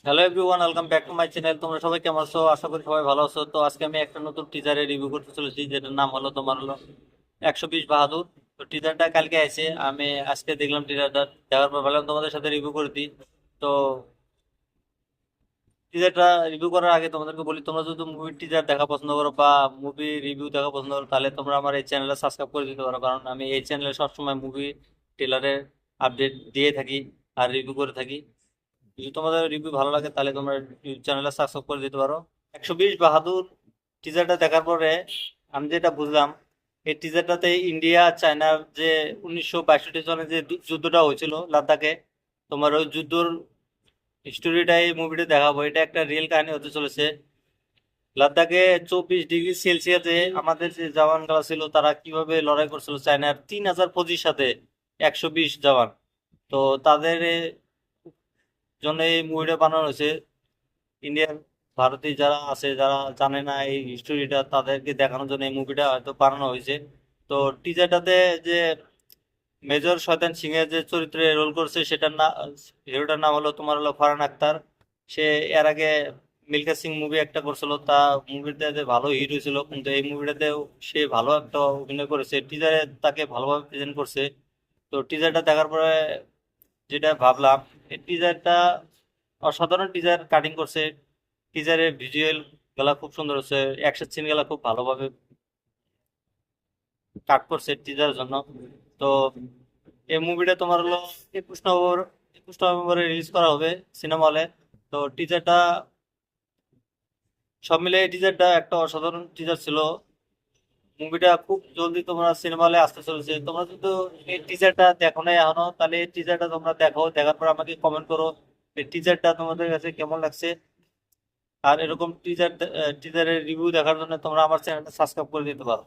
Hello everyone, welcome back to my channel. তোমরা সবাই কেমন আছো? আশা করি সবাই ভালো আছো। তো আজকে আমি একটা নতুন টিজারের রিভিউ করতে চলেছি, যেটার নাম হলো তোমার হলো 120 বাহাদুর। তো টিজারটা কালকে আছে, আমি আজকে দেখলাম টিজারটা। দেখার পর ভাবলাম তোমাদের সাথে রিভিউ করে দিই। তো টিজারটা রিভিউ করার আগে তোমাদেরকে বলি, তোমরা যদি মুভি টিজার দেখা পছন্দ করো বা মুভি রিভিউ দেখা পছন্দ করো, তাহলে তোমরা আমার এই চ্যানেলটা সাবস্ক্রাইব করে দিতে পারো, কারণ আমি এই চ্যানেলে সবসময় মুভি ট্রেলারের আপডেট দিয়ে থাকি আর রিভিউ করে থাকি। যদি তোমাদের রিভিউ ভালো লাগে তাহলে তোমরা চ্যানেলটা সাবস্ক্রাইব করে দিতে পারো। 120 বাহাদুর টিজারটা দেখার পরে আমি যেটা বুঝলাম, এই টিজারটাতে ইন্ডিয়া চায়নার যে 1962 সনে যে যুদ্ধটা হয়েছিল লাদাখে, তোমার ওই যুদ্ধর স্টোরিটা এই মুভিতে দেখাবো। এটা একটা রিয়েল কাহিনী হতে চলেছে। লাদাখে 24 ডিগ্রি সেলসিয়াসে আমাদের যে জওয়ানরা ছিল তারা কিভাবে লড়াই করছিল চায়নার 3000 ফৌজির সাথে, 120 জওয়ান। তো তাদের জন্য এই মুভিটা বানানো হয়েছে। ইন্ডিয়ান ভারতীয় যারা আছে, যারা জানে না এই হিস্টোরিটা, তাদেরকে দেখানোর জন্য এই মুভিটা হয়তো বানানো হয়েছে। তো টিজারটাতে যে মেজর শয়তান সিং এর যে চরিত্রে রোল করছে, সেটার না, হিরোটার নাম হলো তোমার হলো ফারহান আক্তার। সে এর আগে মিলখা সিং মুভি একটা করছিল, তা মুভিতে ভালো হিট হয়েছিল, কিন্তু এই মুভিটাতেও সে ভালো একটা অভিনয় করেছে। টিজারে তাকে ভালোভাবে প্রেজেন্ট করছে। তো টিজারটা দেখার পরে যেটা ভাবলাম, এই টিজারটা অসাধারণ টিজার কাটিং করছে। টিজারের ভিজুয়াল গুলা খুব সুন্দর হচ্ছে, অ্যাকশন সিন গুলা খুব ভালোভাবে কাট করছে টিজারের জন্য। তো এই মুভিটা তোমার হলো 21 নভেম্বর 21 নভেম্বরে রিলিজ করা হবে সিনেমা হলে। তো টিজারটা সব মিলে এই টিজারটা একটা অসাধারণ টিজার ছিল। মুভিটা খুব জলদি তোমরা সিনেমা হলে আসতে চলেছে। তোমরা যদি এই টিজারটা দেখো না এখনো, তাহলে এই টিজারটা তোমরা দেখো, দেখার পর আমাকে কমেন্ট করো এই টিজারটা তোমাদের কাছে কেমন লাগছে। আর এরকম টিজারের রিভিউ দেখার জন্য তোমরা আমার চ্যানেলটা সাবস্ক্রাইব করে দিতে পারো।